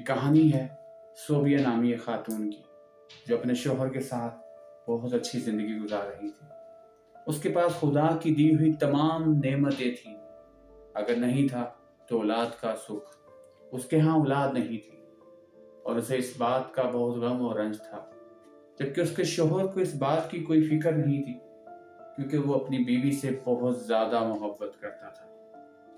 कहानी है सोबिया नामी एक खातून की, जो अपने शोहर के साथ बहुत अच्छी ज़िंदगी गुजार रही थी। उसके पास खुदा की दी हुई तमाम नेमतें थीं। अगर नहीं था तो औलाद का सुख। उसके यहाँ औलाद नहीं थी और उसे इस बात का बहुत गम और रंज था, जबकि उसके शोहर को इस बात की कोई फिक्र नहीं थी, क्योंकि वो अपनी बीवी से बहुत ज़्यादा मोहब्बत करता था।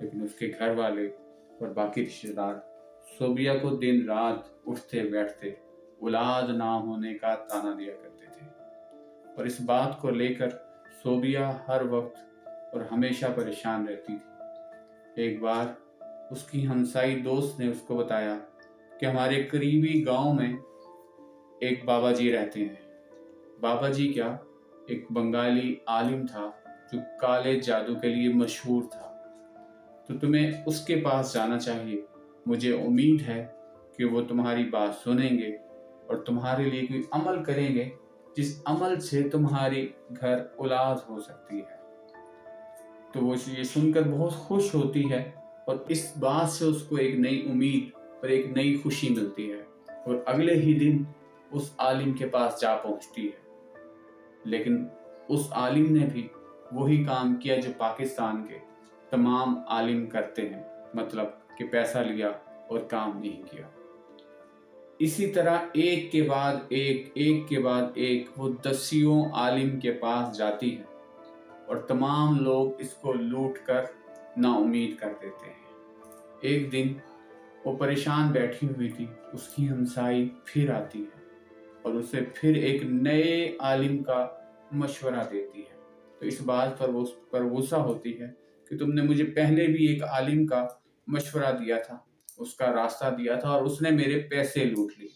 लेकिन उसके घर वाले और बाकी रिश्तेदार सोबिया को दिन रात उठते बैठते औलाद ना होने का ताना दिया करते थे, और इस बात को लेकर सोबिया हर वक्त और हमेशा परेशान रहती थी। एक बार उसकी हमसाई दोस्त ने उसको बताया कि हमारे करीबी गांव में एक बाबा जी रहते हैं। बाबा जी क्या, एक बंगाली आलिम था जो काले जादू के लिए मशहूर था, तो तुम्हें उसके पास जाना चाहिए। मुझे उम्मीद है कि वो तुम्हारी बात सुनेंगे और तुम्हारे लिए कोई अमल करेंगे, जिस अमल से तुम्हारी घर औलाद हो सकती है। तो वो ये सुनकर बहुत खुश होती है और इस बात से उसको एक नई उम्मीद और एक नई खुशी मिलती है, और अगले ही दिन उस आलिम के पास जा पहुंचती है। लेकिन उस आलिम ने भी वही काम किया जो पाकिस्तान के तमाम आलिम करते हैं, मतलब कि पैसा लिया और काम नहीं किया। इसी तरह एक के बाद एक वो दसियों आलिम के पास जाती है और तमाम लोग इसको लूट कर नाउम्मीद कर देते हैं। एक दिन वो परेशान बैठी हुई थी, उसकी हमसाई फिर आती है और उसे फिर एक नए आलिम का मशवरा देती है। तो इस बात पर गुस्सा होती है कि तुमने मुझे पहले भी एक आलिम का मशवरा दिया था, उसका रास्ता दिया था, और उसने मेरे पैसे लूट लिए।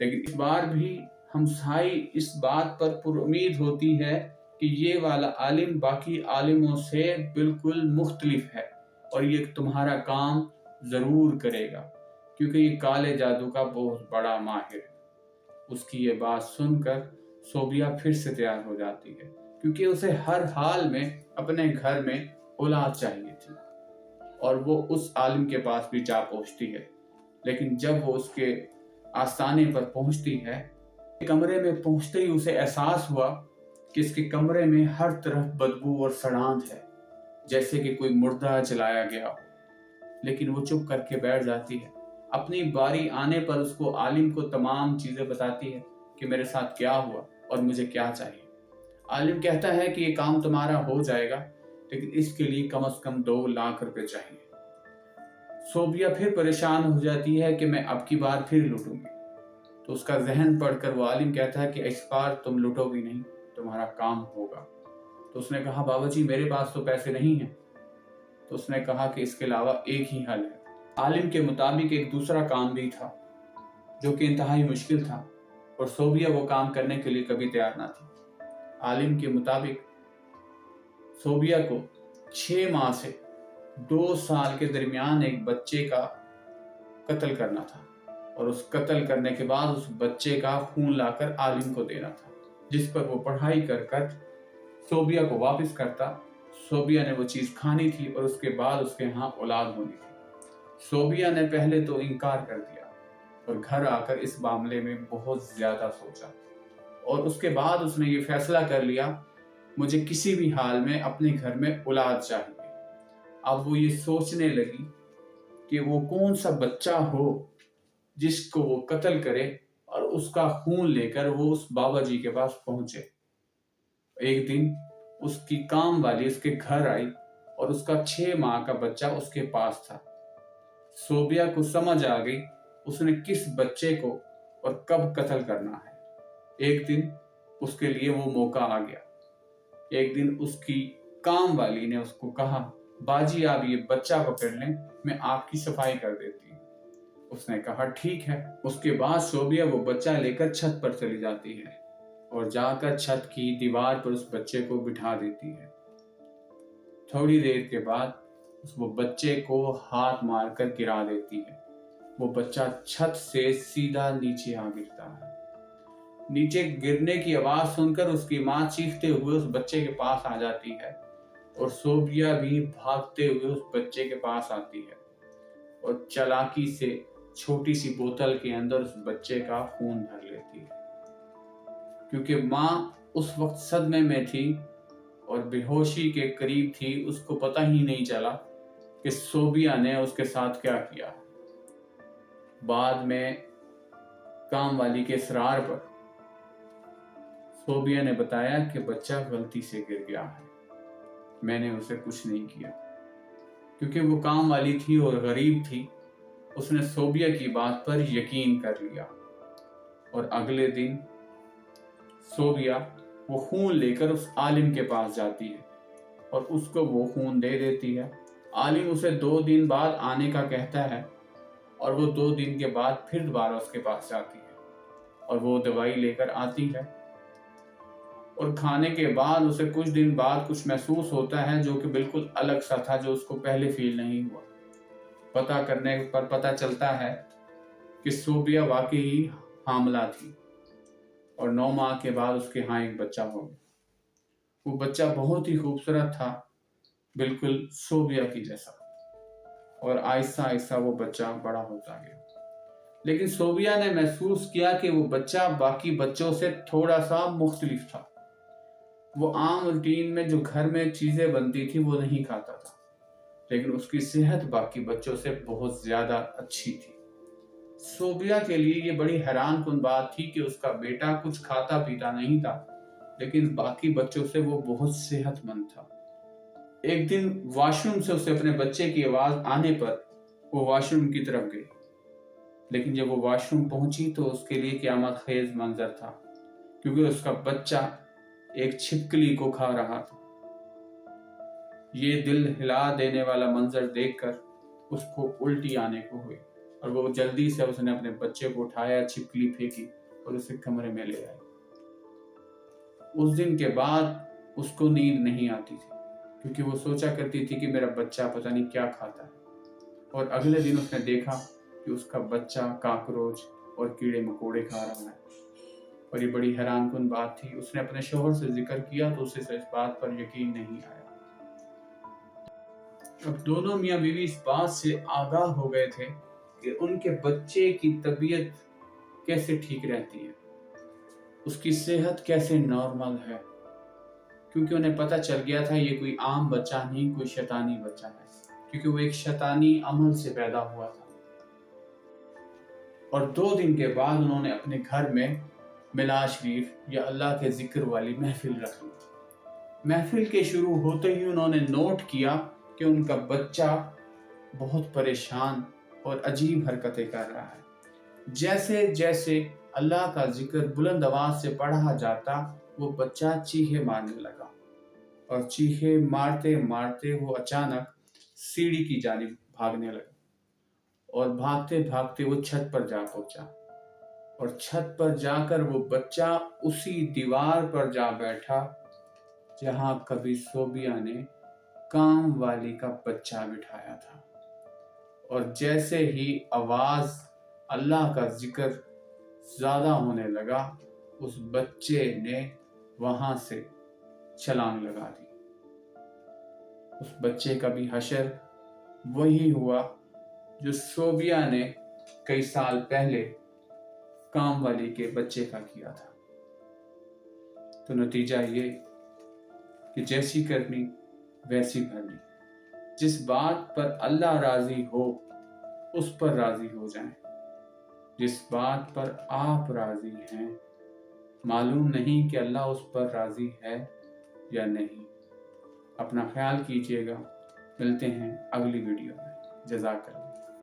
लेकिन इस बार भी हमसाई इस बात पर पुरुम्मीद होती है कि ये वाला आलिम बाकी आलिमों से बिल्कुल मुख्तलिफ है और ये तुम्हारा काम ज़रूर करेगा, क्योंकि ये काले जादू का बहुत बड़ा माहिर है। उसकी ये बात सुनकर सोबिया फिर से तैयार हो जाती है, क्योंकि उसे हर हाल में अपने घर में औलाद चाहिए थी, और वो उस आलिम के पास भी जा पहुंचती है। लेकिन जब वो उसके आस्थाने पर पहुंचती है, कमरे में पहुंचते ही उसे एहसास हुआ कि इसके कमरे में हर तरफ बदबू और सड़ांध है, जैसे कि कोई मुर्दा जलाया गया हो। लेकिन वो चुप करके बैठ जाती है। अपनी बारी आने पर उसको आलिम को तमाम चीजें बताती है कि मेरे साथ क्या हुआ और मुझे क्या चाहिए। आलिम कहता है कि ये काम तुम्हारा हो जाएगा, लेकिन इसके लिए कम से कम 2 लाख रुपए चाहिए। सोबिया फिर परेशान हो जाती है कि मैं अब की बार फिर लूटूंगी। तो उसका जहन पढ़कर वो आलिम कहता है कि इस बार तुम लूटोगी नहीं, तुम्हारा काम होगा। तो उसने कहा, बाबा जी मेरे पास तो पैसे नहीं हैं। तो उसने कहा कि इसके अलावा एक ही हल है। आलिम के मुताबिक एक दूसरा काम भी था जो कि इंतहाई मुश्किल था, और सोबिया वो काम करने के लिए कभी तैयार ना थी। आलिम के मुताबिक सोबिया को 6 माह से 2 साल के दरमियान एक बच्चे का कत्ल करना था, और उस कत्ल करने के बाद उस बच्चे का खून लाकर आलिम को देना था, जिस पर वो पढ़ाई कर सोबिया को वापस करता। सोबिया ने वो चीज़ खानी थी और उसके बाद उसके यहाँ औलाद होनी थी। सोबिया ने पहले तो इनकार कर दिया और घर आकर इस मामले में बहुत ज़्यादा सोचा, और उसके बाद उसने ये फैसला कर लिया, मुझे किसी भी हाल में अपने घर में औलाद चाहिए। अब वो ये सोचने लगी कि वो कौन सा बच्चा हो जिसको वो कत्ल करे और उसका खून लेकर वो उस बाबा जी के पास पहुंचे। एक दिन उसकी काम वाली उसके घर आई और उसका 6 माह का बच्चा उसके पास था। सोबिया को समझ आ गई उसने किस बच्चे को और कब कत्ल करना है। एक दिन उसके लिए वो मौका आ गया। एक दिन उसकी काम वाली ने उसको कहा, बाजी आप ये बच्चा पकड़ लें, मैं आपकी सफाई कर देती हूँ। उसने कहा ठीक है। उसके बाद सोबिया वो बच्चा लेकर छत पर चली जाती है और जाकर छत की दीवार पर उस बच्चे को बिठा देती है। थोड़ी देर के बाद वो बच्चे को हाथ मारकर गिरा देती है। वो बच्चा छत से सीधा नीचे आ गिरता है। नीचे गिरने की आवाज सुनकर उसकी माँ चीखते हुए उस बच्चे के पास आ जाती है, और सोबिया भी भागते हुए उस बच्चे के पास आती है और चालाकी से छोटी सी बोतल के अंदर उस बच्चे का खून भर लेती है, क्योंकि माँ उस वक्त सदमे में थी और बेहोशी के करीब थी। उसको पता ही नहीं चला कि सोबिया ने उसके साथ क्या किया। बाद में काम वाली के इसरार पर सोबिया ने बताया कि बच्चा गलती से गिर गया है, मैंने उसे कुछ नहीं किया। क्योंकि वो काम वाली थी और गरीब थी, उसने सोबिया की बात पर यकीन कर लिया और अगले दिन सोबिया वो खून लेकर उस आलिम के पास जाती है और उसको वो खून दे देती है। आलिम उसे 2 दिन बाद आने का कहता है और वो 2 दिन के बाद फिर दोबारा उसके पास जाती है और वो दवाई लेकर आती है। और खाने के बाद उसे कुछ दिन बाद कुछ महसूस होता है जो कि बिल्कुल अलग सा था, जो उसको पहले फील नहीं हुआ। पता करने पर पता चलता है कि सोबिया वाकई ही हामला थी और 9 माह के बाद उसके यहाँ एक बच्चा हो गया। वो बच्चा बहुत ही खूबसूरत था, बिल्कुल सोबिया की जैसा, और आहिस्ता आहिस्ता वो बच्चा बड़ा होता गया। लेकिन सोबिया ने महसूस किया कि वो बच्चा बाकी बच्चों से थोड़ा सा मुख्तलिफ था। वो आम रूटीन में जो घर में चीजें बनती थी वो नहीं खाता था, लेकिन उसकी सेहत बाकी बच्चों से बहुत ज्यादा अच्छी थी। सोबिया के लिए ये बड़ी हैरान कुन बात थी कि उसका बेटा कुछ खाता पीता नहीं था, लेकिन बाकी बच्चों से वो बहुत सेहतमंद था। एक दिन वॉशरूम से उसे अपने बच्चे की आवाज आने पर वो वॉशरूम की तरफ गई, लेकिन जब वो वॉशरूम पहुंची तो उसके लिए क़यामत खेज मंजर था, क्योंकि उसका बच्चा एक छिपकली को खा रहा था। ये दिल हिला देने वाला मंजर देखकर उसको उल्टी आने को हुई और वो जल्दी से उसने अपने बच्चे को उठाया, छिपकली फेंकी और उसे कमरे में ले आई। उस दिन के बाद उसको नींद नहीं आती थी, क्योंकि वो सोचा करती थी कि मेरा बच्चा पता नहीं क्या खाता है। और अगले दिन उसने देखा कि उसका बच्चा काकरोच और कीड़े मकोड़े खा रहा है, और ये बड़ी हैरानकुन बात थी। उसने अपने शोहर से जिक्र किया तो उसे इस बात पर यकीन नहीं आया। अब दोनों मियाँ बीवी इस बात से आगाह हो गए थे कि उनके बच्चे की तबीयत कैसे ठीक रहती है, उसकी सेहत कैसे नॉर्मल है, क्योंकि उन्हें पता चल गया था ये कोई आम बच्चा नहीं, कोई शैतानी बच्चा है, क्योंकि वो एक शैतानी अमल से पैदा हुआ था। और 2 दिन के बाद उन्होंने अपने घर में मिलाद शरीफ या अल्लाह के जिक्र वाली महफिल रख ली। महफिल के शुरू होते ही उन्होंने नोट किया कि उनका बच्चा बहुत परेशान और अजीब हरकतें कर रहा है। जैसे जैसे अल्लाह का जिक्र बुलंद आवाज से पढ़ा जाता, वो बच्चा चीखे मारने लगा और चीखे मारते मारते वो अचानक सीढ़ी की जानिब भागने लगा और भागते भागते वो छत पर जा पहुंचा और छत पर जाकर वो बच्चा उसी दीवार पर जा बैठा जहां कभी सोबिया ने काम वाली का बच्चा बिठाया था। और जैसे ही आवाज अल्लाह का जिक्र ज्यादा होने लगा, उस बच्चे ने वहां से छलांग लगा दी। उस बच्चे का भी हशर वही हुआ जो सोबिया ने कई साल पहले काम वाली के बच्चे का किया था। तो नतीजा ये कि जैसी करनी वैसी भरनी। जिस बात पर अल्लाह राजी हो उस पर राजी हो जाएं। जिस बात पर आप राजी हैं, मालूम नहीं कि अल्लाह उस पर राजी है या नहीं। अपना ख्याल कीजिएगा। मिलते हैं अगली वीडियो में। जज़ाकल्लाह।